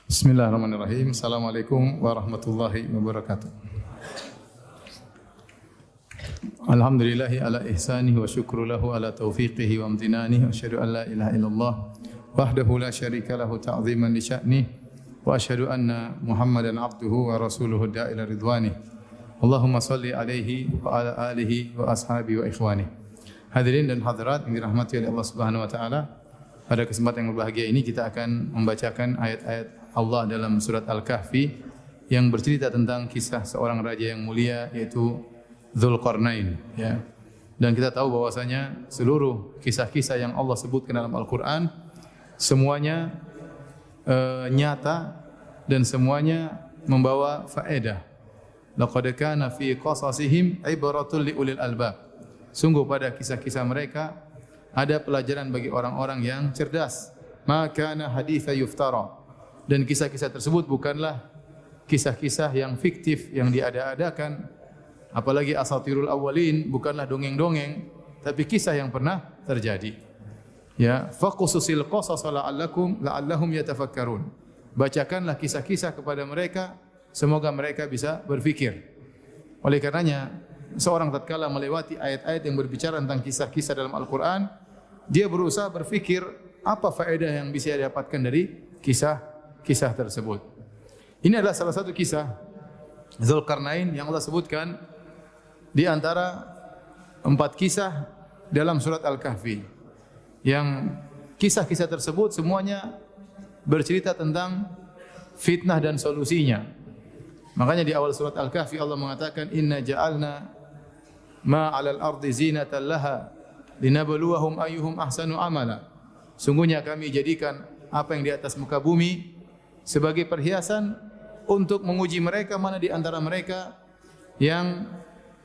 Bismillahirrahmanirrahim. Assalamualaikum warahmatullahi wabarakatuh. Alhamdulillahi ala ihsanihi wa syukru lahu ala taufiqihi wa amtinanihi wa asyhadu an la ilaha illallah wahdahu la syarika lahu ta'ziman li sya'nihi wa asyhadu anna Muhammadan abduhu wa rasuluhu da'ila ridwanihi. Allahumma salli alaihi wa ala alihi wa ashabihi wa ikhwanihi. Hadirin dan hadirat yang dirahmati oleh Allah Subhanahu wa taala, pada kesempatan yang berbahagia ini kita akan membacakan ayat-ayat Allah dalam surat Al-Kahfi yang bercerita tentang kisah seorang raja yang mulia yaitu Dzulqarnain, ya. Dan kita tahu bahwasanya seluruh kisah-kisah yang Allah sebutkan dalam Al-Qur'an semuanya nyata dan semuanya membawa faedah. Laqad kana fi qasasihim ibratul liulil albab. Sungguh pada kisah-kisah mereka ada pelajaran bagi orang-orang yang cerdas. Ma kana haditsa yuftara. Dan kisah-kisah tersebut bukanlah kisah-kisah yang fiktif yang diada-adakan, apalagi asatirul awwalin, bukanlah dongeng-dongeng, tapi kisah yang pernah terjadi. Ya, faqsusil qasas la'allahum yatafakkarun. Bacakanlah kisah-kisah kepada mereka, semoga mereka bisa berfikir. Oleh karenanya, seorang tatkala melewati ayat-ayat yang berbicara tentang kisah-kisah dalam Al-Qur'an, dia berusaha berfikir apa faedah yang bisa dia dapatkan dari kisah tersebut. Ini adalah salah satu kisah Dzulqarnain yang Allah sebutkan di antara 4 kisah dalam surat Al-Kahfi. Yang kisah-kisah tersebut semuanya bercerita tentang fitnah dan solusinya. Makanya di awal surat Al-Kahfi Allah mengatakan inna ja'alna ma 'alal ardi zinatan laha linabluwahum ayyuhum ahsanu amala. Sungguhnya kami jadikan apa yang di atas muka bumi sebagai perhiasan untuk menguji mereka mana di antara mereka yang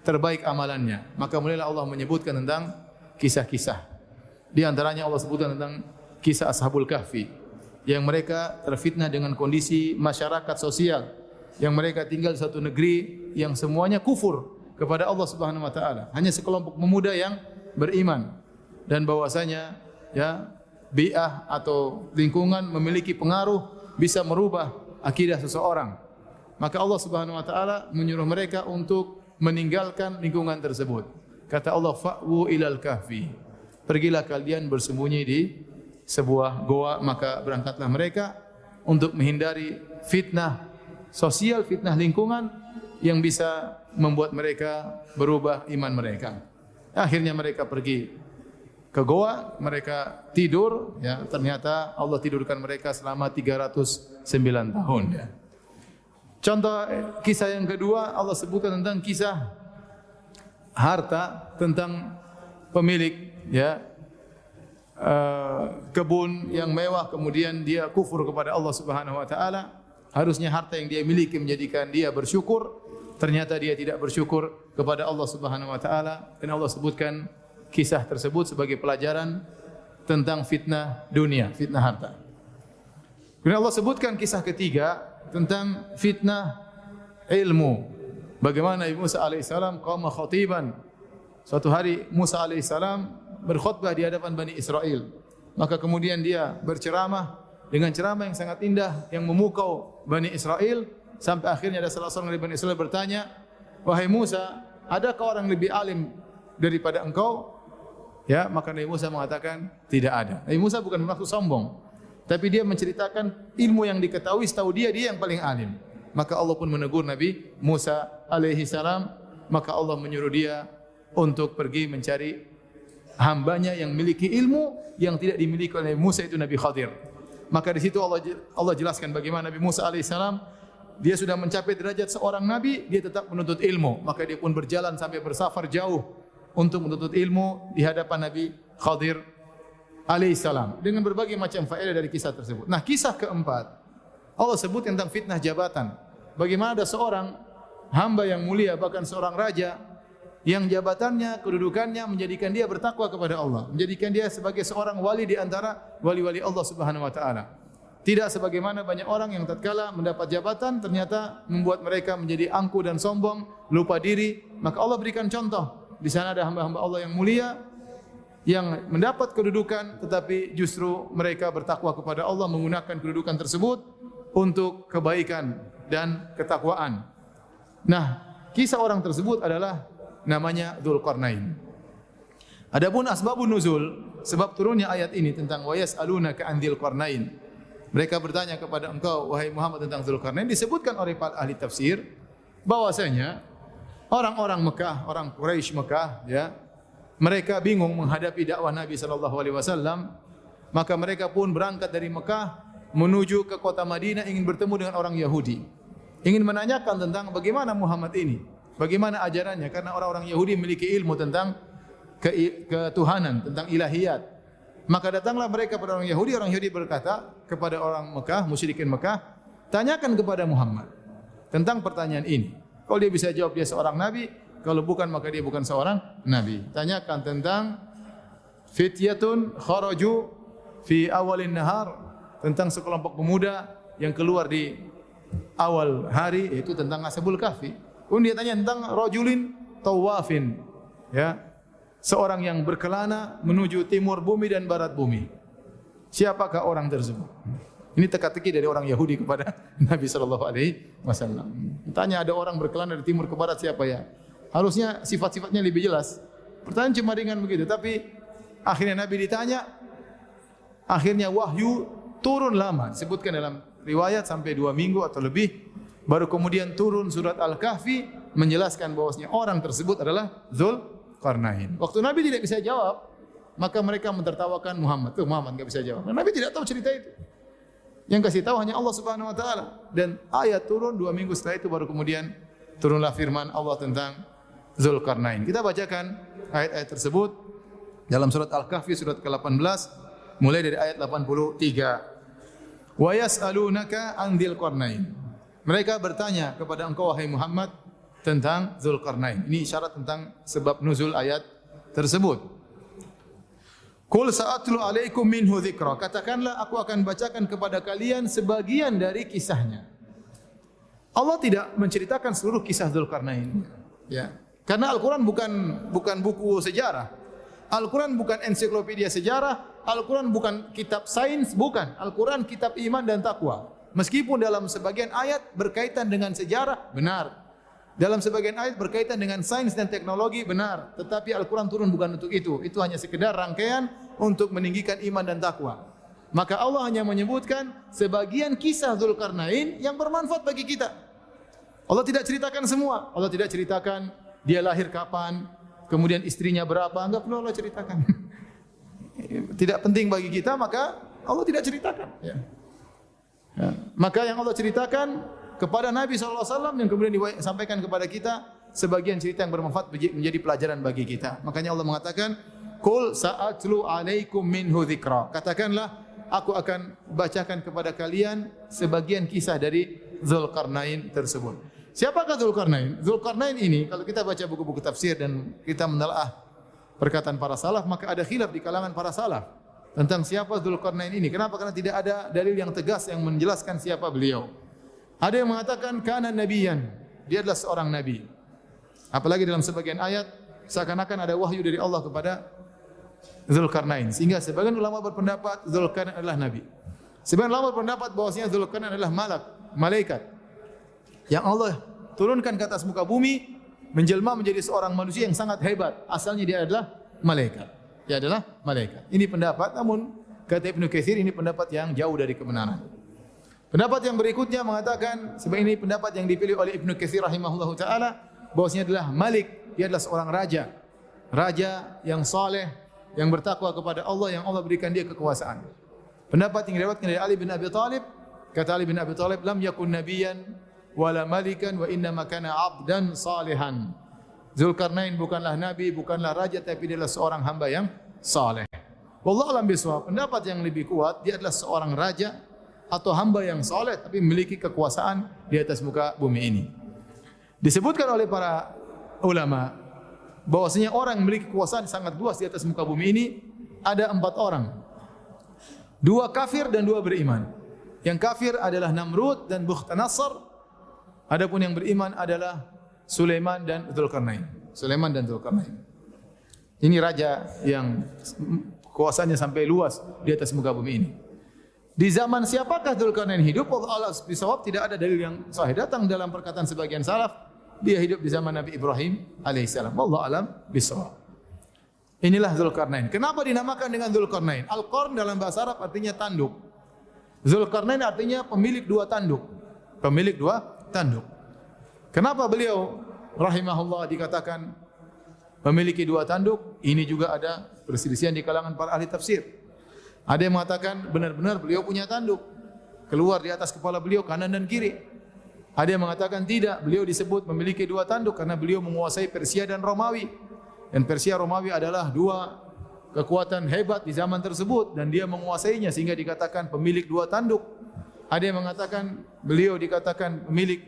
terbaik amalannya. Maka mulailah Allah menyebutkan tentang kisah-kisah. Di antaranya Allah sebutkan tentang kisah Ashabul Kahfi yang mereka terfitnah dengan kondisi masyarakat sosial, yang mereka tinggal di satu negeri yang semuanya kufur kepada Allah Subhanahu wa taala. Hanya sekelompok pemuda yang beriman, dan bahwasanya ya bi'ah atau lingkungan memiliki pengaruh bisa merubah akidah seseorang. Maka Allah Subhanahu wa taala menyuruh mereka untuk meninggalkan lingkungan tersebut. Kata Allah, fa'wu ilal kahfi. Pergilah kalian bersembunyi di sebuah goa, maka berangkatlah mereka untuk menghindari fitnah sosial, fitnah lingkungan yang bisa membuat mereka berubah iman mereka. Akhirnya mereka pergi ke goa, mereka tidur, ya, ternyata Allah tidurkan mereka selama 309 tahun, ya. Contoh kisah yang kedua Allah sebutkan tentang kisah harta, tentang pemilik, ya, kebun yang mewah, kemudian dia kufur kepada Allah Subhanahu wa taala. Harusnya harta yang dia miliki menjadikan dia bersyukur, ternyata dia tidak bersyukur kepada Allah Subhanahu wa taala, dan Allah sebutkan kisah tersebut sebagai pelajaran tentang fitnah dunia, fitnah harta. Kemudian Allah sebutkan kisah ketiga tentang fitnah ilmu. Bagaimana Nabi Musa alaihissalam qama khatiban. Suatu hari Musa alaihissalam berkhutbah di hadapan Bani Israel. Maka kemudian dia berceramah dengan ceramah yang sangat indah yang memukau Bani Israel, sampai akhirnya ada salah seorang dari Bani Israel bertanya, "Wahai Musa, adakah orang lebih alim daripada engkau?" Ya, maka Nabi Musa mengatakan tidak ada. Nabi Musa bukan bermaksud sombong, tapi dia menceritakan ilmu yang diketahui, setahu dia yang paling alim. Maka Allah pun menegur Nabi Musa alaihi salam, maka Allah menyuruh dia untuk pergi mencari hambanya yang memiliki ilmu yang tidak dimiliki oleh Nabi Musa, itu Nabi Khadir. Maka di situ Allah jelaskan bagaimana Nabi Musa alaihi salam dia sudah mencapai derajat seorang nabi, dia tetap menuntut ilmu. Maka dia pun berjalan sampai bersafar jauh untuk menuntut ilmu di hadapan Nabi Khadir alaihissalam dengan berbagai macam faedah dari kisah tersebut. Nah, kisah keempat Allah sebut tentang fitnah jabatan. Bagaimana ada seorang hamba yang mulia, bahkan seorang raja yang jabatannya, kedudukannya menjadikan dia bertakwa kepada Allah, menjadikan dia sebagai seorang wali di antara wali-wali Allah Subhanahu wa taala. Tidak sebagaimana banyak orang yang tatkala mendapat jabatan ternyata membuat mereka menjadi angkuh dan sombong, lupa diri. Maka Allah berikan contoh. Di sana ada hamba-hamba Allah yang mulia yang mendapat kedudukan, tetapi justru mereka bertakwa kepada Allah menggunakan kedudukan tersebut untuk kebaikan dan ketakwaan. Nah, kisah orang tersebut adalah namanya Dzulqarnain. Adapun asbabun nuzul, sebab turunnya ayat ini tentang wa yas'alunaka an Dzulqarnain. Mereka bertanya kepada engkau wahai Muhammad tentang Dzulqarnain, disebutkan oleh para ahli tafsir bahwasanya orang-orang Mekah, orang Quraisy Mekah, ya, mereka bingung menghadapi dakwah Nabi sallallahu alaihi wasallam, maka mereka pun berangkat dari Mekah menuju ke kota Madinah ingin bertemu dengan orang Yahudi. Ingin menanyakan tentang bagaimana Muhammad ini, bagaimana ajarannya, karena orang-orang Yahudi memiliki ilmu tentang ketuhanan, tentang ilahiyat. Maka datanglah mereka kepada orang Yahudi berkata kepada orang Mekah, musyrikin Mekah, tanyakan kepada Muhammad tentang pertanyaan ini. Kalau dia bisa jawab dia seorang nabi, kalau bukan maka dia bukan seorang nabi. Tanyakan tentang fityatun kharaju fi awalin nahar, tentang sekelompok pemuda yang keluar di awal hari, yaitu tentang Ashabul Kahfi. Kemudian dia tanya tentang rajulin tawafin, ya, seorang yang berkelana menuju timur bumi dan barat bumi. Siapakah orang tersebut? Ini teka-teki dari orang Yahudi kepada Nabi sallallahu alaihi wasallam. Tanya ada orang berkelana dari timur ke barat, siapa ya? Harusnya sifat-sifatnya lebih jelas. Pertanyaan cuma ringan begitu, tapi akhirnya Nabi ditanya, akhirnya wahyu turun lama, disebutkan dalam riwayat sampai 2 minggu atau lebih, baru kemudian turun surat Al-Kahfi menjelaskan bahwasanya orang tersebut adalah Dzulqarnain. Waktu Nabi tidak bisa jawab, maka mereka mentertawakan Muhammad. Muhammad enggak bisa jawab. Nabi tidak tahu cerita itu. Yang kasih tahu hanya Allah Subhanahu wa taala, dan ayat turun 2 minggu setelah itu baru kemudian turunlah firman Allah tentang Dzulqarnain. Kita bacakan ayat-ayat tersebut dalam surat Al-Kahfi surat ke-18 mulai dari ayat 83. Wa yas'alunaka an Dzulqarnain. Mereka bertanya kepada engkau wahai Muhammad tentang Dzulqarnain. Ini isyarat tentang sebab nuzul ayat tersebut. Qul sa'atlu alaikum minhu dzikra. Katakanlah aku akan bacakan kepada kalian sebagian dari kisahnya. Allah tidak menceritakan seluruh kisah Dzulqarnain. Ya. Karena Al-Qur'an bukan buku sejarah. Al-Qur'an bukan ensiklopedia sejarah, Al-Qur'an bukan kitab sains, bukan. Al-Qur'an kitab iman dan takwa. Meskipun dalam sebagian ayat berkaitan dengan sejarah, benar. Dalam sebagian ayat berkaitan dengan sains dan teknologi, benar. Tetapi Al-Quran turun bukan untuk itu. Itu hanya sekedar rangkaian untuk meninggikan iman dan takwa. Maka Allah hanya menyebutkan sebagian kisah Dzulqarnain yang bermanfaat bagi kita. Allah tidak ceritakan semua. Allah tidak ceritakan dia lahir kapan, kemudian istrinya berapa. Enggak perlu Allah ceritakan. Tidak penting bagi kita, maka Allah tidak ceritakan. Ya. Maka yang Allah ceritakan kepada Nabi SAW yang kemudian disampaikan kepada kita sebagian cerita yang bermanfaat menjadi pelajaran bagi kita. Makanya Allah mengatakan, Qul sa'atlu alaikum minhu dzikra. Katakanlah, aku akan bacakan kepada kalian sebagian kisah dari Dzulqarnain tersebut. Siapakah Dzulqarnain? Dzulqarnain ini, kalau kita baca buku-buku tafsir dan kita menelaah perkataan para salaf, maka ada khilaf di kalangan para salaf tentang siapa Dzulqarnain ini. Kenapa? Karena tidak ada dalil yang tegas yang menjelaskan siapa beliau. Ada yang mengatakan kana nabiyan, dia adalah seorang nabi. Apalagi dalam sebagian ayat seakan-akan ada wahyu dari Allah kepada Dzulqarnain, sehingga sebagian ulama berpendapat Dzulqarnain adalah nabi. Sebagian ulama berpendapat bahwasanya Dzulqarnain adalah malaikat yang Allah turunkan ke atas muka bumi, menjelma menjadi seorang manusia yang sangat hebat. Asalnya dia adalah malaikat. Dia adalah malaikat. Ini pendapat, namun kata Ibnu Katsir ini pendapat yang jauh dari kebenaran. Pendapat yang berikutnya mengatakan, sebagai ini pendapat yang dipilih oleh Ibnu Katsir rahimahullahu taala, bahwasanya adalah Malik, dia adalah seorang raja. Raja yang saleh, yang bertakwa kepada Allah, yang Allah berikan dia kekuasaan. Pendapat yang diriwayatkan dari Ali bin Abi Thalib, kata Ali bin Abi Thalib, lam yakun nabiyyan wala malikan wa inna ma kana 'abdan salihan. Dzulqarnain bukanlah nabi, bukanlah raja, tapi dia adalah seorang hamba yang saleh. Wallahu a'lam bishawab. Pendapat yang lebih kuat, dia adalah seorang raja atau hamba yang soleh tapi memiliki kekuasaan di atas muka bumi ini. Disebutkan oleh para ulama bahwasanya orang yang memiliki kekuasaan sangat luas di atas muka bumi ini ada 4 orang. 2 kafir dan 2 beriman. Yang kafir adalah Namrud dan Bukhtanasar. Adapun yang beriman adalah Sulaiman dan Dzulqarnain. Sulaiman dan Dzulqarnain. Ini raja yang kuasanya sampai luas di atas muka bumi ini. Di zaman siapakah Dzulkarnain hidup? Allah bisawab, tidak ada dalil yang sahih. Datang dalam perkataan sebagian salaf, dia hidup di zaman Nabi Ibrahim alaihissalam. Wallahu alam bisawab. Inilah Dzulkarnain. Kenapa dinamakan dengan Dzulkarnain? Al-Qarn dalam bahasa Arab artinya tanduk. Dzulkarnain artinya pemilik dua tanduk. Pemilik dua tanduk. Kenapa beliau rahimahullah dikatakan memiliki dua tanduk? Ini juga ada perselisihan di kalangan para ahli tafsir. Ada yang mengatakan benar-benar beliau punya tanduk, keluar di atas kepala beliau kanan dan kiri. Ada yang mengatakan tidak, beliau disebut memiliki dua tanduk karena beliau menguasai Persia dan Romawi. Dan Persia Romawi adalah dua kekuatan hebat di zaman tersebut dan dia menguasainya sehingga dikatakan pemilik dua tanduk. Ada yang mengatakan beliau dikatakan pemilik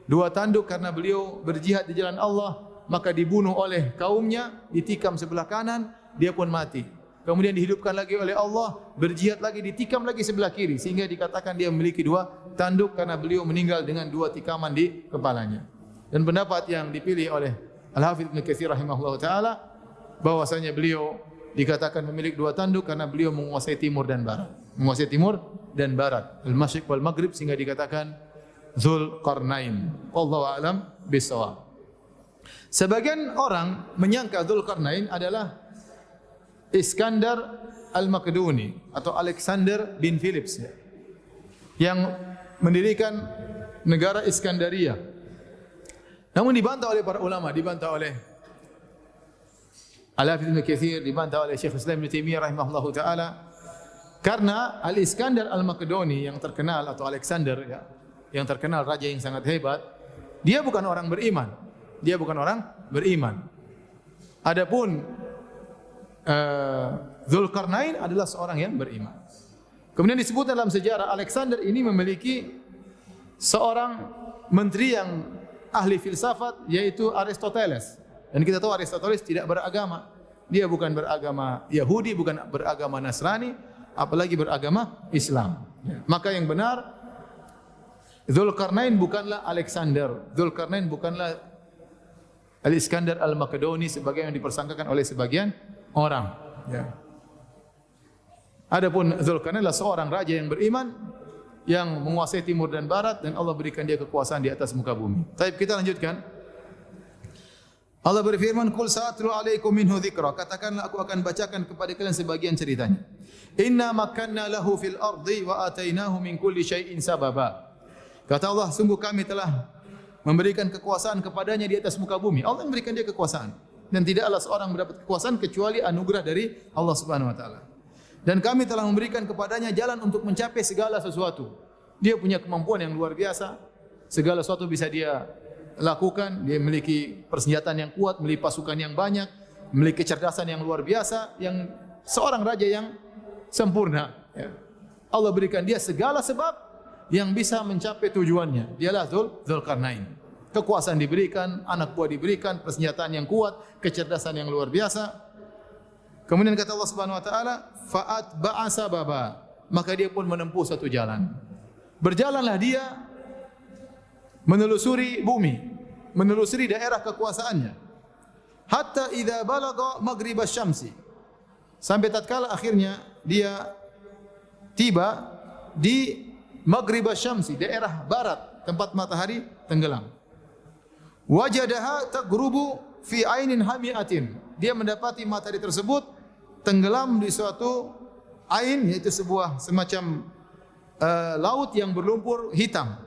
dua tanduk karena beliau berjihad di jalan Allah, maka dibunuh oleh kaumnya, ditikam sebelah kanan, dia pun mati. Kemudian dihidupkan lagi oleh Allah, berjihad lagi, ditikam lagi sebelah kiri, sehingga dikatakan dia memiliki dua tanduk karena beliau meninggal dengan dua tikaman di kepalanya. Dan pendapat yang dipilih oleh Al-Hafidz Ibnu Katsir rahimahullah taala bahwasanya beliau dikatakan memiliki dua tanduk karena beliau menguasai timur dan barat. Menguasai timur dan barat, al-masyriq wal maghrib, sehingga dikatakan Dzulqarnain. Wallahu a'lam bissawab. Sebagian orang menyangka Dzulqarnain adalah Iskandar Al-Makedoni atau Alexander bin Philips yang mendirikan negara Iskandaria. Namun dibantah oleh para ulama, dibantah oleh Al-Hafidz Ibnu Katsir, dibantah oleh Syekh Islam Ibnu Taimiyah rahimahullahu taala, karena Al-Iskandar Al-Makedoni yang terkenal atau Alexander ya, yang terkenal raja yang sangat hebat, dia bukan orang beriman. Dia bukan orang beriman. Adapun Dzulqarnain adalah seorang yang beriman. Kemudian disebut dalam sejarah Alexander ini memiliki seorang menteri yang ahli filsafat, yaitu Aristoteles. Dan kita tahu Aristoteles tidak beragama. Dia bukan beragama Yahudi, bukan beragama Nasrani, apalagi beragama Islam. Maka yang benar, Dzulqarnain bukanlah Alexander. Dzulqarnain bukanlah Al-Iskandar Al-Makedoni sebagaimana dipersangkakan oleh sebagian orang. Ya. Adapun Dzulqarnain adalah seorang raja yang beriman, yang menguasai timur dan barat, dan Allah berikan dia kekuasaan di atas muka bumi. Baik, kita lanjutkan. Allah berfirman, "Qul sa'atlu 'alaikum minhu dzikra." Katakanlah, aku akan bacakan kepada kalian sebagian ceritanya. "Inna makkanna lahu fil ardi wa atainahu min kulli syai'in sababa." Kata Allah, sungguh kami telah memberikan kekuasaan kepadanya di atas muka bumi. Allah memberikan dia kekuasaan. Dan tidaklah seorang mendapat kekuasaan kecuali anugerah dari Allah Subhanahu wa taala. Dan kami telah memberikan kepadanya jalan untuk mencapai segala sesuatu. Dia punya kemampuan yang luar biasa. Segala sesuatu bisa dia lakukan. Dia memiliki persenjataan yang kuat, memiliki pasukan yang banyak, memiliki kecerdasan yang luar biasa, yang seorang raja yang sempurna. Allah berikan dia segala sebab yang bisa mencapai tujuannya. Dialah Dzulqarnain. Kekuasaan diberikan, anak buah diberikan, persenjataan yang kuat, kecerdasan yang luar biasa. Kemudian kata Allah Subhanahu wa taala, "Fa'at ba'asa baba." Maka dia pun menempuh satu jalan. Berjalanlah dia menelusuri bumi, menelusuri daerah kekuasaannya. Hatta idza balagha maghribasy syamsi. Sampai tatkala akhirnya dia tiba di maghribasy syamsi, daerah barat, tempat matahari tenggelam. Wajadaha tagrubu fi ainin hamiatin. Dia mendapati matahari tersebut tenggelam di suatu ain, yaitu sebuah semacam laut yang berlumpur hitam.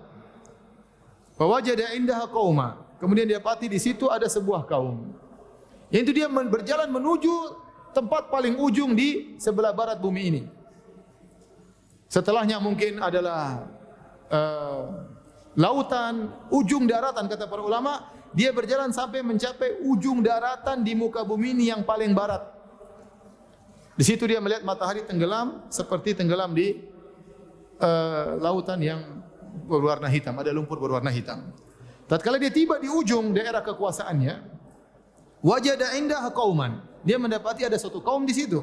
Wajada indaha qauma. Kemudian dia dapati di situ ada sebuah kaum. Yaitu dia berjalan menuju tempat paling ujung di sebelah barat bumi ini. Setelahnya mungkin adalah lautan, ujung daratan, kata para ulama, dia berjalan sampai mencapai ujung daratan di muka bumi ini yang paling barat. Di situ dia melihat matahari tenggelam seperti tenggelam di lautan yang berwarna hitam, ada lumpur berwarna hitam. Tatkala dia tiba di ujung daerah kekuasaannya, wajada indaha qauman. Dia mendapati ada suatu kaum di situ.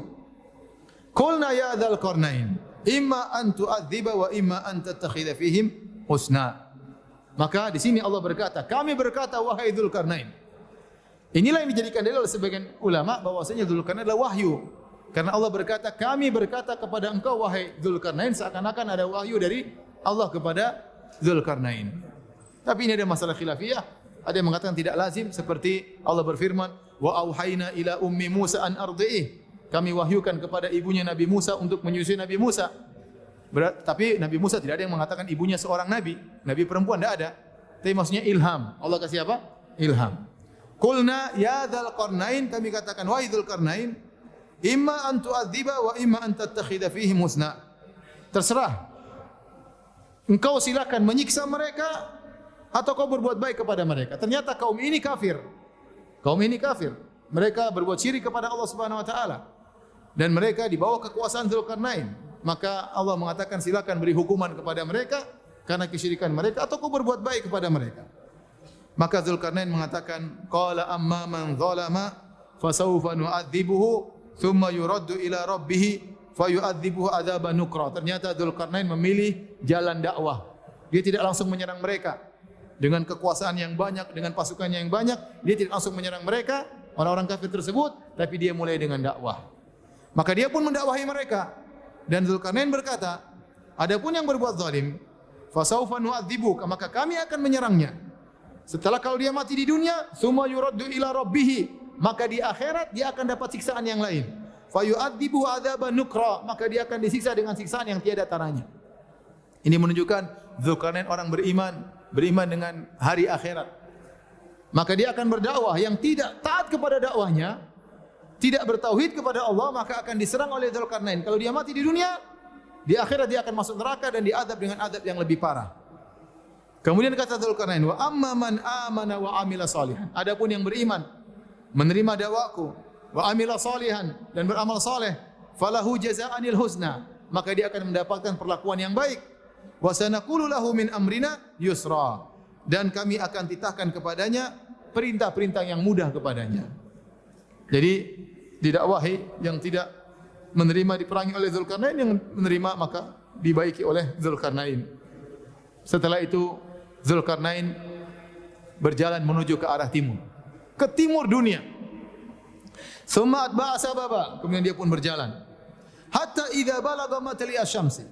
Qulna ya Dzulqarnain, imma an tu'adziba wa imma an tattakhidha fihim husna. Maka di sini Allah berkata, kami berkata wahai Dzulqarnain. Inilah yang dijadikan dalil oleh sebagian ulama bahwasanya Dzulqarnain adalah wahyu. Karena Allah berkata, kami berkata kepada engkau wahai Dzulkarnain, seakan-akan ada wahyu dari Allah kepada Dzulkarnain. Tapi ini ada masalah khilafiyah. Ada yang mengatakan tidak lazim, seperti Allah berfirman, wa auhayna ila ummi Musa an ardi'ih. Kami wahyukan kepada ibunya Nabi Musa untuk menyusui Nabi Musa. Tapi Nabi Musa tidak ada yang mengatakan ibunya seorang nabi. Nabi perempuan tidak ada. Tapi maksudnya ilham. Allah kasih apa? Ilham. Qulna ya Dzulkarnain, kami katakan wahai Dzulkarnain, imma an tu'adziba wa imma an tattakhidha fihim husna. Terserah. Engkau silakan menyiksa mereka atau kau berbuat baik kepada mereka. Ternyata kaum ini kafir. Kaum ini kafir. Mereka berbuat syirik kepada Allah Subhanahu wa taala. Dan mereka di bawah kekuasaan Dzulkarnain. Maka Allah mengatakan silakan beri hukuman kepada mereka karena kesyirikan mereka atau kau berbuat baik kepada mereka. Maka Dzulkarnain mengatakan, qala amma man zalama fasawfa nu'adzibuhu thumma yuraddu ila rabbih fayu'adzibuhu adzaban nukra. Ternyata Dzulkarnain memilih jalan dakwah. Dia tidak langsung menyerang mereka dengan kekuasaan yang banyak, dengan pasukannya yang banyak. Dia tidak langsung menyerang mereka, orang-orang kafir tersebut, tapi dia mulai dengan dakwah. Maka dia pun mendakwahi mereka. Dan Dzulkarnain berkata, adapun yang berbuat zalim, fasawfa nu'adzibu, maka kami akan menyerangnya. Setelah kalau dia mati di dunia, summa yuraddu ila rabbih, maka di akhirat dia akan dapat siksaan yang lain. Fayu'adzibu adzaban nukra, maka dia akan disiksa dengan siksaan yang tiada taranya. Ini menunjukkan Dzulkarnain orang beriman dengan hari akhirat. Maka dia akan berdakwah, yang tidak taat kepada dakwahnya, tidak bertauhid kepada Allah, maka akan diserang oleh Dzulkarnain. Kalau dia mati di dunia, di akhirat dia akan masuk neraka dan diadab dengan adab yang lebih parah. Kemudian kata Dzulkarnain, wa amma man amana wa amila salihan. Adapun yang beriman, menerima dakwaku, wa amila salihan, dan beramal saleh, falahu jazaa'anil husna, maka dia akan mendapatkan perlakuan yang baik. Wa sanaqulu lahu min amrina yusra, dan kami akan titahkan kepadanya perintah-perintah yang mudah kepadanya. Jadi didakwahi yang tidak menerima diperangi oleh Dzulkarnain, yang menerima maka dibaiki oleh Dzulkarnain. Setelah itu Dzulkarnain berjalan menuju ke arah timur, ke timur dunia. Summa atba'a sababa, kemudian dia pun berjalan. Hatta idza balagha matli asy-syamsi,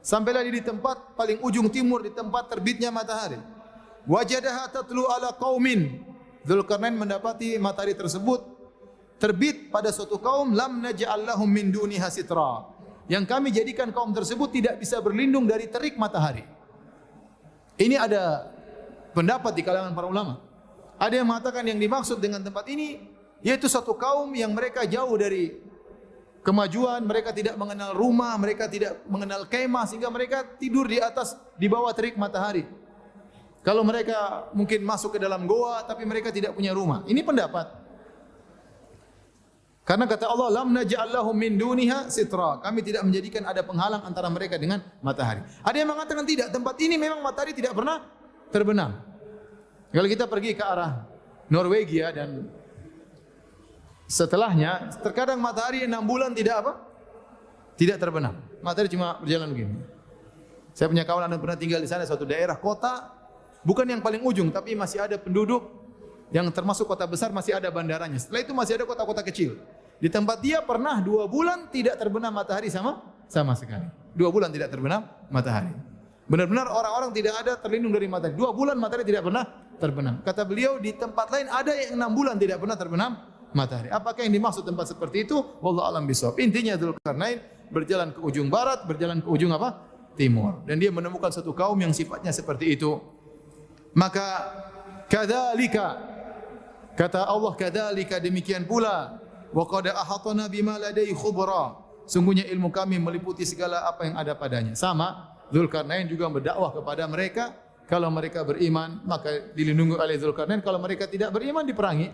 sampailah dia di tempat paling ujung timur, di tempat terbitnya matahari. Wajadaha tatlu ala qaumin, Dzulkarnain mendapati matahari tersebut terbit pada suatu kaum, lam naj'al lahum min duniha sitra, yang kami jadikan kaum tersebut tidak bisa berlindung dari terik matahari. Ini ada pendapat di kalangan para ulama. Ada yang mengatakan yang dimaksud dengan tempat ini yaitu satu kaum yang mereka jauh dari kemajuan, mereka tidak mengenal rumah, mereka tidak mengenal kemah, sehingga mereka tidur di atas, di bawah terik matahari. Kalau mereka mungkin masuk ke dalam goa, tapi mereka tidak punya rumah. Ini pendapat. Karena kata Allah, lam naj'al lahum min duniha sitra, kami tidak menjadikan ada penghalang antara mereka dengan matahari. Ada yang mengatakan tidak, tempat ini memang matahari tidak pernah terbenam. Kalau kita pergi ke arah Norwegia dan setelahnya, terkadang matahari 6 bulan tidak apa? Tidak terbenam. Matahari cuma berjalan begini. Saya punya kawan yang pernah tinggal di sana, suatu daerah kota, bukan yang paling ujung, tapi masih ada penduduk. Yang termasuk kota besar, masih ada bandaranya. Setelah itu masih ada kota-kota kecil. Di tempat dia pernah 2 bulan tidak terbenam matahari sama sekali. 2 bulan tidak terbenam matahari. Benar-benar orang-orang tidak ada terlindung dari matahari. 2 bulan matahari tidak pernah terbenam. Kata beliau, di tempat lain ada yang 6 bulan tidak pernah terbenam matahari. Apakah yang dimaksud tempat seperti itu? Wallahu a'lam bishawab. Intinya Dzulkarnain berjalan ke ujung barat, berjalan ke ujung apa? Timur. Dan dia menemukan satu kaum yang sifatnya seperti itu. Maka kadzalika, kata Allah, kadzalika, demikian pula, wa qad ahatna bima ladai khubra, sungguhnya ilmu kami meliputi segala apa yang ada padanya. Sama, Dzulkarnain juga berdakwah kepada mereka. Kalau mereka beriman, maka dilindungi oleh Dzulkarnain. Kalau mereka tidak beriman, diperangi.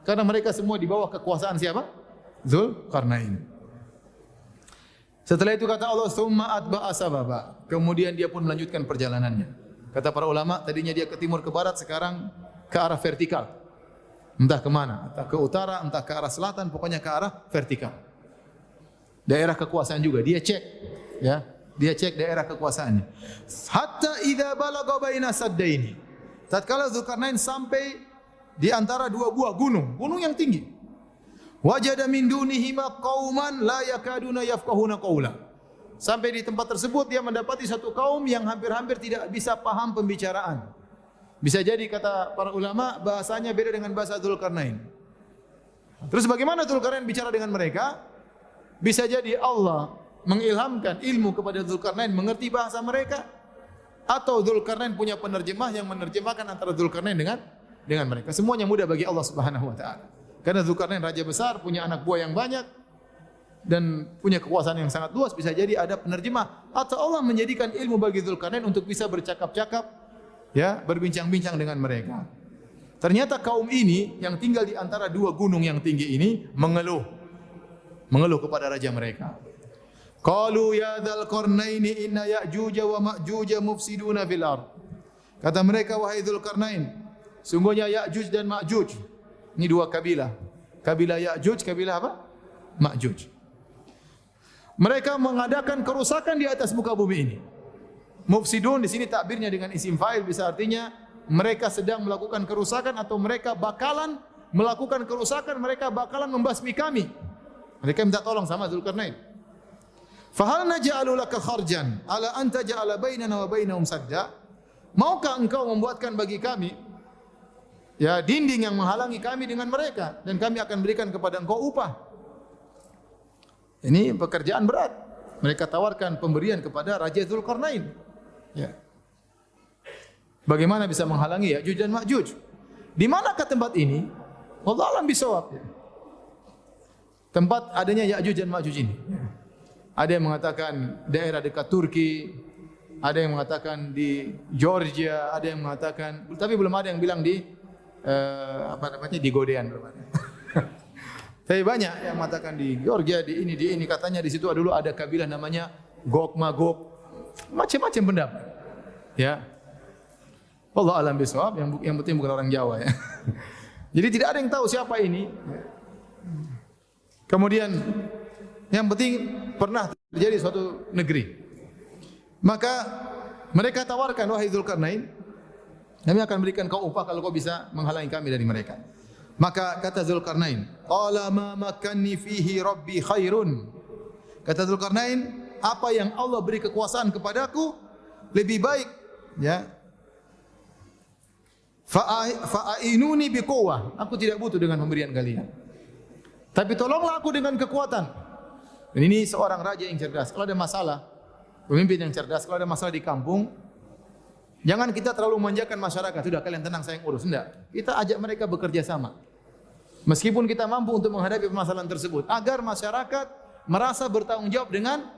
Karena mereka semua di bawah kekuasaan siapa? Dzulkarnain. Setelah itu kata Allah, summa atba'a sababa, kemudian dia pun melanjutkan perjalanannya. Kata para ulama, tadinya dia ke timur ke barat, sekarang ke arah vertikal. Entah ke mana, entah ke utara, entah ke arah selatan, pokoknya ke arah vertikal. Daerah kekuasaan juga dia cek, ya. Dia cek daerah kekuasaannya. Hatta idza balagha baina saddaini, tatkala Dzulkarnain sampai di antara 2 buah gunung, gunung yang tinggi. Wajada min dunihima qauman la yakaduna yafqahuna qaula. Sampai di tempat tersebut dia mendapati satu kaum yang hampir-hampir tidak bisa paham pembicaraan. Bisa jadi kata para ulama bahasanya beda dengan bahasa Dzulkarnain. Terus bagaimana Dzulkarnain bicara dengan mereka? Bisa jadi Allah mengilhamkan ilmu kepada Dzulkarnain mengerti bahasa mereka, atau Dzulkarnain punya penerjemah yang menerjemahkan antara Dzulkarnain dengan mereka. Semuanya mudah bagi Allah Subhanahu wa taala. Karena Dzulkarnain raja besar, punya anak buah yang banyak dan punya kekuasaan yang sangat luas, bisa jadi ada penerjemah atau Allah menjadikan ilmu bagi Dzulkarnain untuk bisa bercakap-cakap, ya, berbincang-bincang dengan mereka. Ternyata kaum ini yang tinggal di antara dua gunung yang tinggi ini mengeluh kepada raja mereka. Qalu ya Dzulkarnaini inna Ya'juj wa Ma'juj mufsiduna fil ard. Kata mereka, wahai Dzulkarnain, sungguhnya Ya'juj dan Ma'juj, ini dua kabilah. Kabilah Ya'juj, kabilah apa? Ma'juj. Mereka mengadakan kerusakan di atas muka bumi ini. Mufsidun di sini takbirnya dengan isim fa'il, bisa artinya mereka sedang melakukan kerusakan atau mereka bakalan melakukan kerusakan, mereka bakalan membasmi kami. Mereka minta tolong sama Dzulkarnain. Fahal naj'alu laka kharjan ala an taj'ala bainana wa bainahum sadda? Maukah engkau membuatkan bagi kami, ya, dinding yang menghalangi kami dengan mereka, dan kami akan berikan kepada engkau upah? Ini pekerjaan berat. Mereka tawarkan pemberian kepada Raja Dzulkarnain. Ya. Bagaimana bisa menghalangi Ya'juj dan Ma'juj? Di manakah tempat ini? Wallahu a'lam bishawab. Tempat adanya Ya'juj dan Ma'juj ini. Ada yang mengatakan daerah dekat Turki, ada yang mengatakan di Georgia, ada yang mengatakan, tapi belum ada yang bilang di di Godean belum ada. Tapi banyak yang mengatakan di Georgia, di ini katanya di situ dulu ada kabilah namanya Gog Magog, macam-macam pendapat. Ya, wallahu a'lam bishawab. Yang penting bukan orang Jawa, ya. Jadi tidak ada yang tahu siapa ini. Kemudian yang penting pernah terjadi suatu negeri. Maka mereka tawarkan, wahai Dzulkarnain, kami akan berikan kau upah kalau kau bisa menghalangi kami dari mereka. Maka kata Dzulkarnain, qala ma makanni fihi rabbi khairun. Kata Dzulkarnain, apa yang Allah beri kekuasaan kepadaku lebih baik, ya. Fa'ainuni biquwwah. Aku tidak butuh dengan pemberian kalian, tapi tolonglah aku dengan kekuatan. Dan ini seorang raja yang cerdas. Kalau ada masalah, pemimpin yang cerdas, kalau ada masalah di kampung, jangan kita terlalu memanjakan masyarakat. Sudah, kalian tenang, saya yang urus. Tidak. Kita ajak mereka bekerja sama. Meskipun kita mampu untuk menghadapi permasalahan tersebut, agar masyarakat merasa bertanggung jawab dengan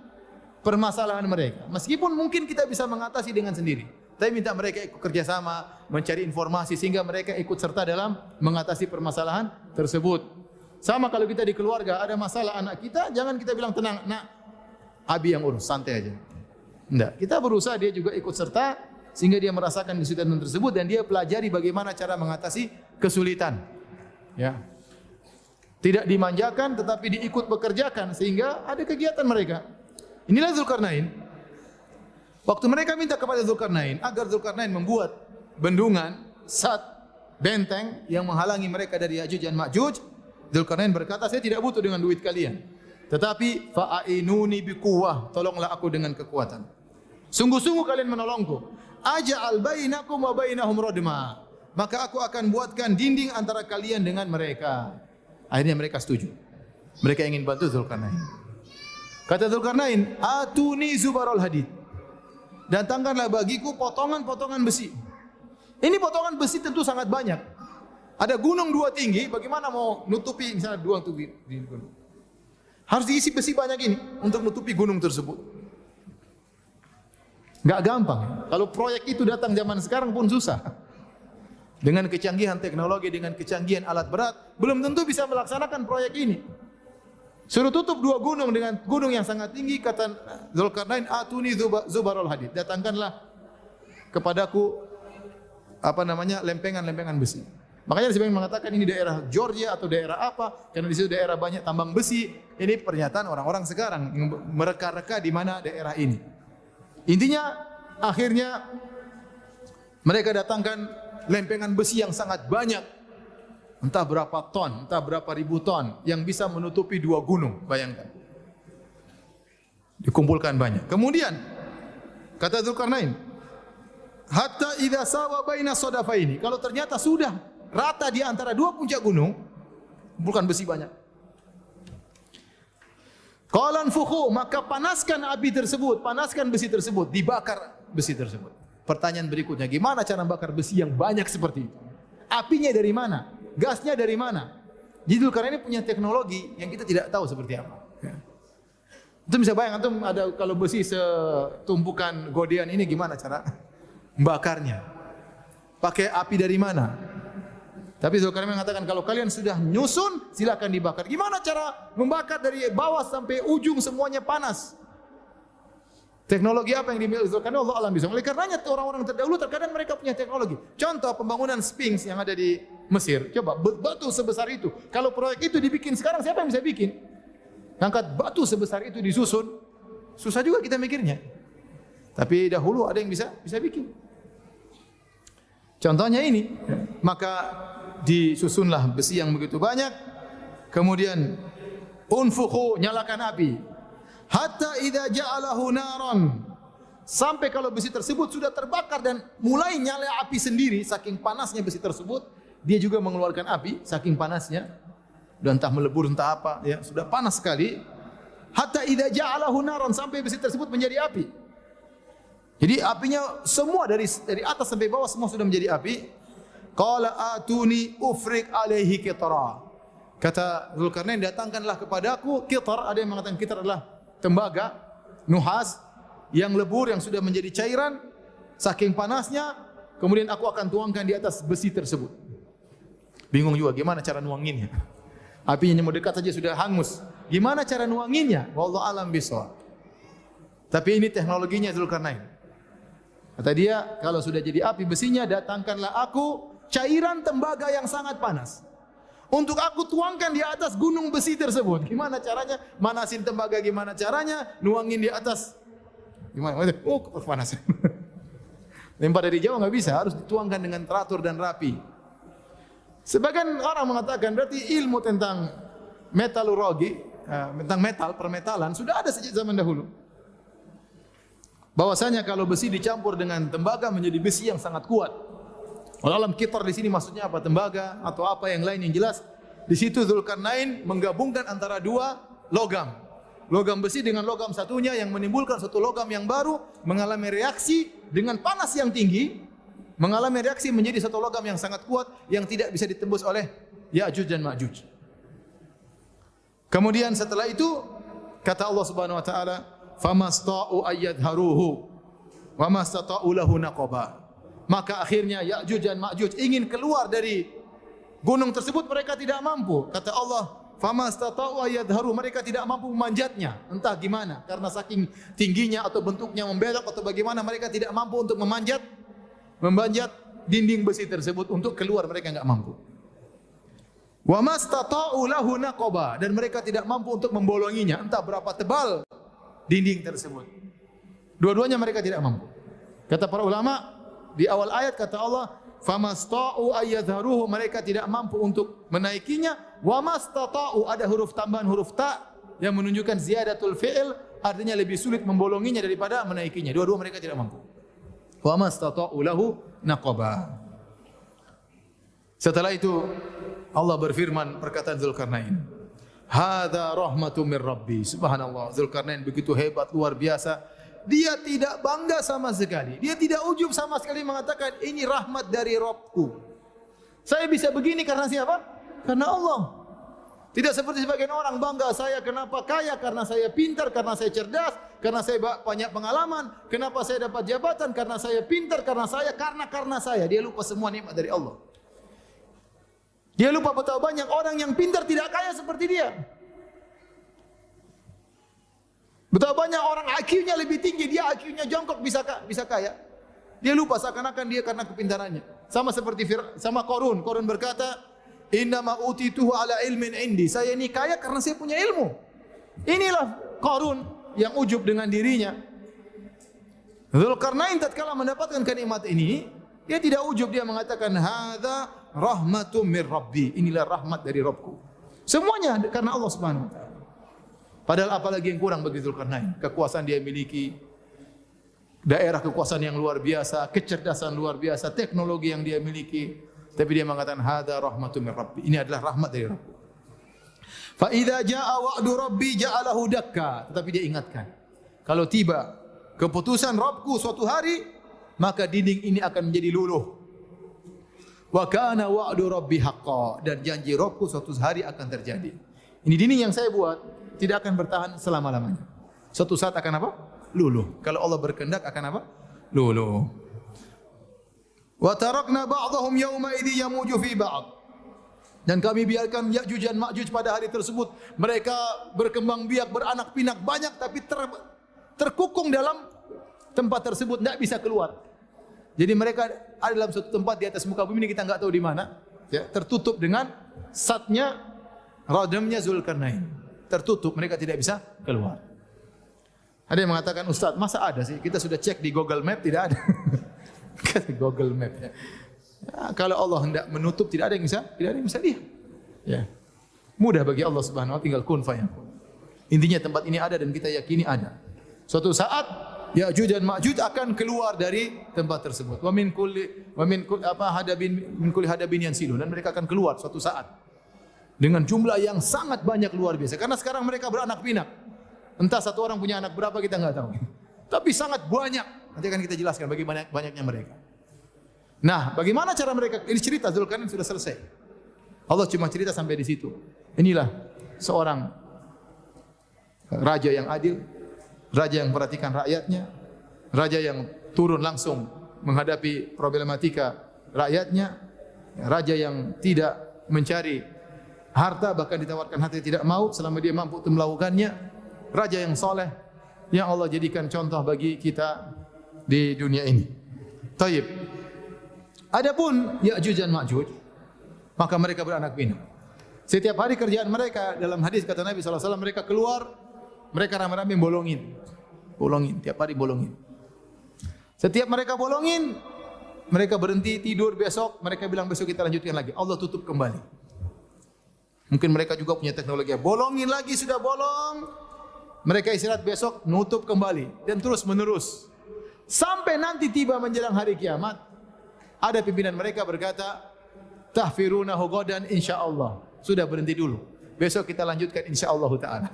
permasalahan mereka. Meskipun mungkin kita bisa mengatasi dengan sendiri, tapi minta mereka ikut kerja sama, mencari informasi sehingga mereka ikut serta dalam mengatasi permasalahan tersebut. Sama kalau kita di keluarga ada masalah anak kita, jangan kita bilang tenang, nak, Abi yang urus, santai aja. Tidak. Kita berusaha dia juga ikut serta sehingga dia merasakan kesulitan tersebut dan dia pelajari bagaimana cara mengatasi kesulitan. Ya. Tidak dimanjakan tetapi diikut bekerjakan sehingga ada kegiatan mereka. Inilah Dzulkarnain. Waktu mereka minta kepada Dzulkarnain agar Dzulkarnain membuat bendungan, benteng yang menghalangi mereka dari Ya'juj dan Ma'juj, Dzulkarnain berkata, saya tidak butuh dengan duit kalian, tetapi fa'ainuni biquwwah, tolonglah aku dengan kekuatan. Sungguh-sungguh kalian menolongku. Aja'al bainakum wa bainahum radma. Maka aku akan buatkan dinding antara kalian dengan mereka. Akhirnya mereka setuju. Mereka ingin bantu Dzulkarnain. Kata Dzulkarnain, atuni zubarul hadid. Datangkanlah bagiku potongan-potongan besi. Ini potongan besi tentu sangat banyak. Ada gunung dua tinggi, bagaimana mau nutupi misalnya dua tinggi di gunung? Harus diisi besi banyak ini untuk nutupi gunung tersebut. Enggak gampang. Kalau proyek itu datang zaman sekarang pun susah. Dengan kecanggihan teknologi, dengan kecanggihan alat berat, belum tentu bisa melaksanakan proyek ini. Suruh tutup dua gunung dengan gunung yang sangat tinggi, kata Dzulkarnain, atuni zubarul hadid. Datangkanlah kepadaku lempengan-lempengan besi. Makanya sebagian mengatakan ini daerah Georgia atau daerah apa, karena di situ daerah banyak tambang besi. Ini pernyataan orang-orang sekarang yang mereka-reka di mana daerah ini. Intinya akhirnya mereka datangkan lempengan besi yang sangat banyak. entah berapa ton, entah berapa ribu ton yang bisa menutupi 2 gunung, bayangkan. Dikumpulkan banyak. Kemudian kata Dzulkarnain, hatta idza sawa baina sadafaini. Kalau ternyata sudah rata di antara 2 puncak gunung, kumpulkan besi banyak. Qalan fukhu, maka panaskan api tersebut, panaskan besi tersebut, dibakar besi tersebut. Pertanyaan berikutnya, gimana cara bakar besi yang banyak seperti itu? Apinya dari mana? Gasnya dari mana? Jadi Dzulkarnain ini punya teknologi yang kita tidak tahu seperti apa. Itu bisa bayang, antum ada kalau besi setumpukan godean ini gimana cara membakarnya? Pakai api dari mana? Tapi Dzulkarnain mengatakan kalau kalian sudah nyusun silakan dibakar. Gimana cara membakar dari bawah sampai ujung semuanya panas? Teknologi apa yang dimiliki Dzulkarnain? Allah alam bisa. Oleh karenanya orang-orang terdahulu terkadang mereka punya teknologi. Contoh pembangunan Sphinx yang ada di Mesir. Coba batu sebesar itu. Kalau proyek itu dibikin sekarang siapa yang bisa bikin? Angkat batu sebesar itu disusun. Susah juga kita mikirnya. Tapi dahulu ada yang bisa bikin. Contohnya ini. Maka disusunlah besi yang begitu banyak. Kemudian unfukhu, nyalakan api. Hatta idza ja'alahu naran, sampai kalau besi tersebut sudah terbakar dan mulai nyala api sendiri, saking panasnya besi tersebut, dia juga mengeluarkan api saking panasnya. Dan entah melebur entah apa, ya, sudah panas sekali. Hatta idza ja'alahu naran, sampai besi tersebut menjadi api. Jadi apinya semua dari atas sampai bawah semua sudah menjadi api. Qala atuni ufrik alaihi qitra. Kata Dzulkarnain, datangkanlah kepadaku qitar. Ada yang mengatakan qitar adalah tembaga, nuhas yang lebur yang sudah menjadi cairan saking panasnya, kemudian aku akan tuangkan di atas besi tersebut. Bingung juga gimana cara nuanginnya. Apinya mau dekat saja sudah hangus. Gimana cara nuanginnya? Wallahu alam bishawab. Tapi ini teknologinya Dzulkarnain. Kata dia, kalau sudah jadi api besinya, datangkanlah aku cairan tembaga yang sangat panas. Untuk aku tuangkan di atas gunung besi tersebut. Gimana caranya? Manasin tembaga gimana caranya? Nuangin di atas. Gimana? Oh, panas. Lempar dari jauh nggak bisa, harus dituangkan dengan teratur dan rapi. Sebagian orang mengatakan berarti ilmu tentang metalurgi, tentang metal, permetalan sudah ada sejak zaman dahulu. Bahwasanya kalau besi dicampur dengan tembaga menjadi besi yang sangat kuat. Dalam qitar di sini maksudnya apa? Tembaga atau apa yang lain yang jelas. Di situ Dzulkarnain menggabungkan antara 2 logam. Logam besi dengan logam satunya yang menimbulkan satu logam yang baru mengalami reaksi dengan panas yang tinggi, mengalami reaksi menjadi satu logam yang sangat kuat yang tidak bisa ditembus oleh Ya'juj dan Ma'juj. Kemudian setelah itu kata Allah Subhanahu wa taala, "Famasta'u ayyadharuhu wa mastata'u lahu naqaba." Maka akhirnya Ya'juj dan Ma'juj ingin keluar dari gunung tersebut, mereka tidak mampu. Kata Allah, "Famastata'u ayyadharu," mereka tidak mampu memanjatnya. Entah gimana, karena saking tingginya atau bentuknya membelok atau bagaimana, mereka tidak mampu untuk memanjat dinding besi tersebut untuk keluar, mereka enggak mampu. Wa mastata'u lahu naqaba, dan mereka tidak mampu untuk membolonginya, entah berapa tebal dinding tersebut. Dua-duanya mereka tidak mampu. Kata para ulama, di awal ayat kata Allah, famasta'u ayyadharuhu, mereka tidak mampu untuk menaikinya. Wa mastata'u, ada huruf tambahan huruf ta yang menunjukkan ziyadatul fi'il, artinya lebih sulit membolonginya daripada menaikinya. Dua-dua mereka tidak mampu. Wa mastata'u lahu naqaba. Setelah itu Allah berfirman perkataan Dzulkarnain, hadza rahmatun mir rabbi. Subhanallah, Dzulkarnain begitu hebat, luar biasa. Dia tidak bangga sama sekali. Dia tidak ujub sama sekali mengatakan ini rahmat dari Rabbku. Saya bisa begini karena siapa? Karena Allah. Tidak seperti sebagian orang bangga, saya kenapa kaya? Karena saya pintar, karena saya cerdas, karena saya banyak pengalaman. Kenapa saya dapat jabatan? Karena saya pintar, karena saya. Dia lupa semua nikmat dari Allah. Dia lupa betapa banyak orang yang pintar tidak kaya seperti dia. Betapa banyak orang IQ-nya lebih tinggi, dia IQ-nya jongkok bisa kaya. Dia lupa seakan-akan dia karena kepintarannya. Sama seperti sama Qarun. Qarun berkata, "Innama utituhu ala ilmin indi." Saya ini kaya karena saya punya ilmu. Inilah Qarun yang ujub dengan dirinya. Dzulkarnain tatkala mendapatkan kenikmat ini, Dia tidak ujub, dia mengatakan hadza rahmatum mir rabbi. Inilah rahmat dari Rabbku. Semuanya karena Allah Subhanahu wa taala. Padahal apalagi yang kurang bagi Zulkarnain? Kekuasaan dia miliki, daerah kekuasaan yang luar biasa, kecerdasan luar biasa, teknologi yang dia miliki. Tapi dia mengatakan hadza rahmatum mir rabbi. Ini adalah rahmat dari Rabbku. Fa idza jaa wa'du rabbi ja'alahu dakka. Tetapi dia ingatkan, kalau tiba keputusan Rabbku suatu hari, maka dinding ini akan menjadi luluh. Wa kana wa'du rabbi haqqan, dan janji Rabbku suatu hari akan terjadi. Ini dinding yang saya buat tidak akan bertahan selama-lamanya. Suatu saat akan apa? Luluh. Kalau Allah berkehendak akan apa? Luluh. Wa tarakna ba'dahum yawma idzi yamuju fi ba'd. Dan kami biarkan Ya'juj dan Ma'juj pada hari tersebut, mereka berkembang biak, beranak pinak banyak, tapi terkukung dalam tempat tersebut, tidak bisa keluar. Jadi mereka ada dalam suatu tempat di atas muka bumi ini, kita enggak tahu di mana, ya, tertutup dengan satnya, radamnya Zulkarnain. Tertutup, mereka tidak bisa keluar. Ada yang mengatakan, Ustaz, masa ada sih? Kita sudah cek di Google Map, tidak ada. Google Map, ya. Ya, kalau Allah hendak menutup, tidak ada yang bisa lihat. Ya. Mudah bagi Allah Subhanahu wa taala, tinggal kun fayakun. Intinya tempat ini ada dan kita yakini ada. Suatu saat Ya'juj dan Ma'juj akan keluar dari tempat tersebut. Wa min kulli hadabin yansilun, dan mereka akan keluar suatu saat dengan jumlah yang sangat banyak, luar biasa. Karena sekarang mereka beranak pinak. Entah satu orang punya anak berapa kita enggak tahu. Tapi sangat banyak. Nanti akan kita jelaskan bagaimana banyaknya mereka. Nah, bagaimana cara mereka? Ini cerita Zulkarnain sudah selesai. Allah cuma cerita sampai di situ. Inilah seorang raja yang adil, raja yang memperhatikan rakyatnya, raja yang turun langsung menghadapi problematika rakyatnya, raja yang tidak mencari harta, bahkan ditawarkan harta tidak mau selama dia mampu untuk melakukannya, raja yang soleh yang Allah jadikan contoh bagi kita di dunia ini. Taib. Adapun Ya'juj dan Ma'juj, maka mereka beranak pinak. Setiap hari kerjaan mereka, dalam hadis kata Nabi SAW, mereka keluar, mereka ramai-ramai bolongin, tiap hari bolongin. Setiap mereka bolongin, mereka berhenti tidur besok, mereka bilang besok kita lanjutkan lagi. Allah tutup kembali. Mungkin mereka juga punya teknologi. Bolongin lagi, sudah bolong, mereka istirahat besok, nutup kembali, dan terus menerus. Sampai nanti tiba menjelang hari kiamat, ada pimpinan mereka berkata, tahfirunahu ghadan insyaallah. Sudah, berhenti dulu. Besok kita lanjutkan insyaallah taala.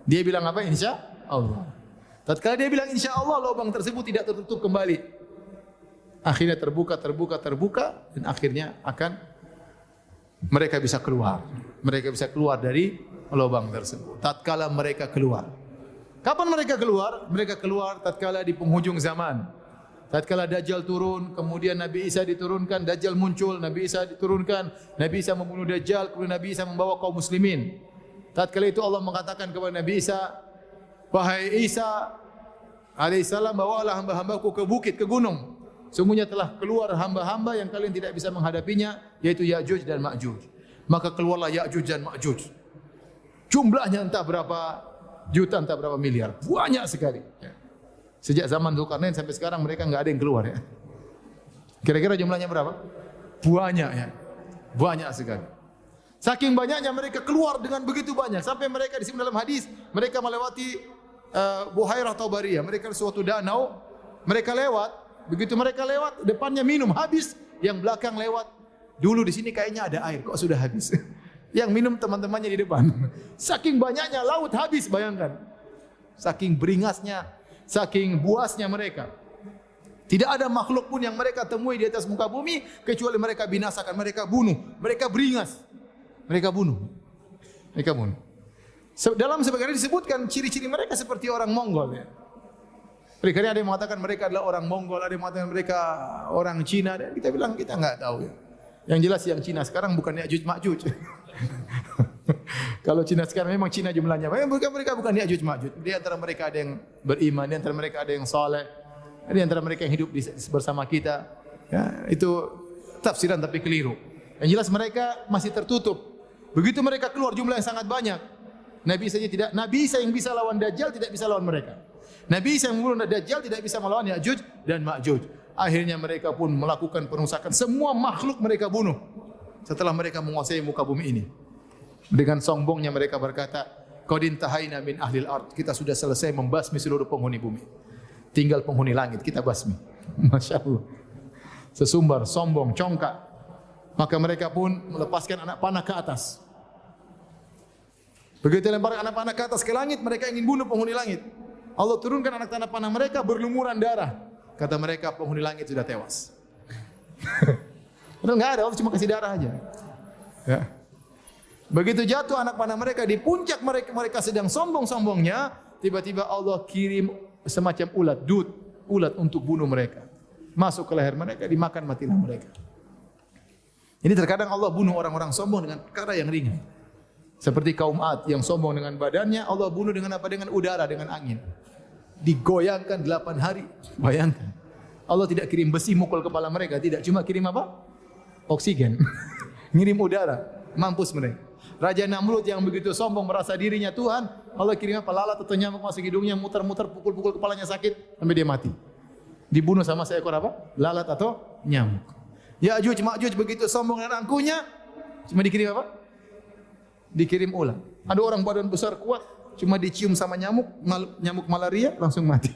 Dia bilang apa? Insyaallah. Tatkala dia bilang insyaallah, lubang tersebut tidak tertutup kembali. Akhirnya terbuka dan akhirnya akan mereka bisa keluar. Mereka bisa keluar dari lubang tersebut. Tatkala mereka keluar. Kapan mereka keluar? Mereka keluar tatkala di penghujung zaman. Tatkala Dajjal turun, kemudian Nabi Isa diturunkan, Dajjal muncul, Nabi Isa diturunkan, Nabi Isa membunuh Dajjal, kemudian Nabi Isa membawa kaum muslimin. Tatkala itu Allah mengatakan kepada Nabi Isa, wahai Isa alaihissalam, bawalah hamba-hambaku ke bukit, ke gunung. Sungguhnya telah keluar hamba-hamba yang kalian tidak bisa menghadapinya, yaitu Ya'juj dan Ma'juj. Maka keluarlah Ya'juj dan Ma'juj. Jumlahnya entah berapa juta, entah berapa miliar. Banyak sekali. Sejak zaman Zulkarnain sampai sekarang mereka enggak ada yang keluar, ya. Kira-kira jumlahnya berapa? Banyak, ya. Banyak sekali. Saking banyaknya mereka keluar dengan begitu banyak, sampai mereka disebut dalam hadis, mereka melewati Buhairah Tabariyah. Mereka suatu danau, mereka lewat. Begitu mereka lewat, depannya minum habis, yang belakang lewat. Dulu di sini kayaknya ada air, kok sudah habis. Yang minum teman-temannya di depan. Saking banyaknya laut habis, bayangkan. Saking beringasnya, saking buasnya mereka. Tidak ada makhluk pun yang mereka temui di atas muka bumi kecuali mereka binasakan, mereka bunuh, mereka beringas. Mereka bunuh. Dalam sebagian disebutkan ciri-ciri mereka seperti orang Mongol, ya. Mereka ada yang mengatakan mereka adalah orang Mongol, ada yang mengatakan mereka orang Cina, dan kita bilang kita enggak tahu, ya. Yang jelas yang Cina sekarang bukan Ya'juj Ma'juj. Kalau Cina sekarang memang Cina jumlahnya, mereka bukan Ya'juj Ma'juj. Di antara mereka ada yang beriman, di antara mereka ada yang saleh, di antara mereka yang hidup bersama kita. Ya, itu tafsiran tapi keliru. Yang jelas mereka masih tertutup. Begitu mereka keluar jumlah yang sangat banyak. Nabi Isa yang bisa lawan Dajjal tidak bisa lawan mereka. Nabi Isa yang membunuh Dajjal tidak bisa melawan Ya'juj dan Ma'juj. Akhirnya mereka pun melakukan perusakan. Semua makhluk mereka bunuh. Setelah mereka menguasai muka bumi ini. Dengan sombongnya mereka berkata, qad intahaina min ahlil ard. Kita sudah selesai membasmi seluruh penghuni bumi. Tinggal penghuni langit kita basmi. Masya Allah. Sesumbar, sombong, congkak. Maka mereka pun melepaskan anak panah ke atas. Begitu lempar anak panah ke atas ke langit, mereka ingin bunuh penghuni langit. Allah turunkan anak panah mereka berlumuran darah. Kata mereka penghuni langit sudah tewas. Padahal enggak ada, Allah cuma kasih darah aja. Ya. Begitu jatuh anak panah mereka di puncak mereka sedang sombong-sombongnya, tiba-tiba Allah kirim semacam ulat untuk bunuh mereka. Masuk ke leher mereka, dimakan matilah mereka. Ini terkadang Allah bunuh orang-orang sombong dengan perkara yang ringan. Seperti kaum Ad yang sombong dengan badannya, Allah bunuh dengan apa? Dengan udara, dengan angin. Digoyangkan 8 hari. Bayangkan. Allah tidak kirim besi mukul kepala mereka, tidak, cuma kirim apa? Oksigen. Ngirim udara, mampus mereka. Raja Namrud yang begitu sombong merasa dirinya Tuhan, Allah kirim apa? Lalat atau nyamuk masuk hidungnya, muter-muter, pukul-pukul kepalanya sakit sampai dia mati. Dibunuh sama seekor apa? Lalat atau nyamuk. Ya'juj Ma'juj begitu sombong dan angkuhnya, cuma dikirim apa? Dikirim ulat. Ada orang badan besar kuat, cuma dicium sama nyamuk malaria langsung mati.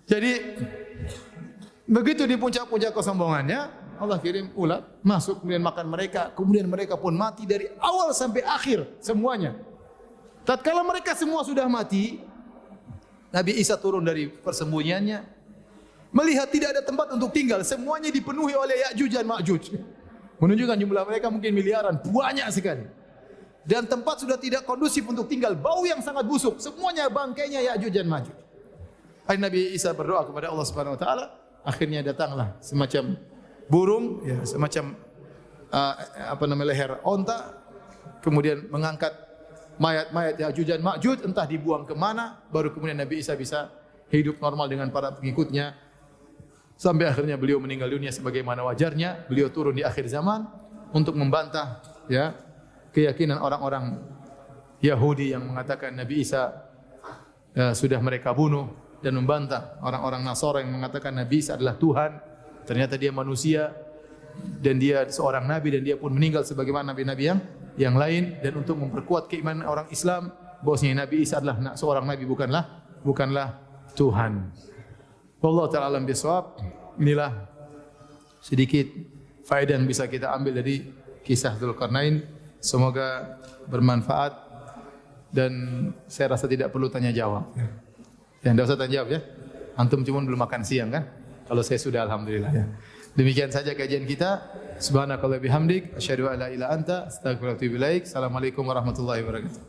Jadi begitu di puncak-puncak kesombongannya, Allah kirim ulat masuk kemudian makan mereka, kemudian mereka pun mati dari awal sampai akhir semuanya. Tatkala mereka semua sudah mati, Nabi Isa turun dari persembunyiannya, melihat tidak ada tempat untuk tinggal, semuanya dipenuhi oleh Ya'juj dan Ma'juj. Menunjukkan jumlah mereka mungkin miliaran, banyak sekali. Dan tempat sudah tidak kondusif untuk tinggal, bau yang sangat busuk, semuanya bangkainya Ya'juj dan Ma'juj. Nabi Isa berdoa kepada Allah Subhanahu wa taala, akhirnya datanglah semacam burung, ya, semacam leher onta, kemudian mengangkat mayat-mayat Ya'juj dan Ma'juj, entah dibuang ke mana, baru kemudian Nabi Isa bisa hidup normal dengan para pengikutnya, sampai akhirnya beliau meninggal dunia sebagaimana wajarnya. Beliau turun di akhir zaman untuk membantah, ya, keyakinan orang-orang Yahudi yang mengatakan Nabi Isa sudah mereka bunuh, dan membantah orang-orang Nasara yang mengatakan Nabi Isa adalah Tuhan. Ternyata dia manusia dan dia seorang nabi, dan dia pun meninggal sebagaimana nabi-nabi yang lain. Dan untuk memperkuat keimanan orang Islam bahwasanya Nabi Isa adalah seorang nabi, bukanlah Tuhan. Wallahu ta'ala alam bisawab. Inilah sedikit faedah yang bisa kita ambil dari kisah Dzulqarnain. Semoga bermanfaat dan saya rasa tidak perlu tanya jawab. Ya, tidak usah tanya jawab ya. Antum cuma belum makan siang kan? Kalau saya sudah, alhamdulillah. Ya. Demikian saja kajian kita. Subhanakallah bihamdik, asyhadu an la ilaha illa anta, astaghfiruka wa atubu ilaik. Assalamualaikum warahmatullahi wabarakatuh.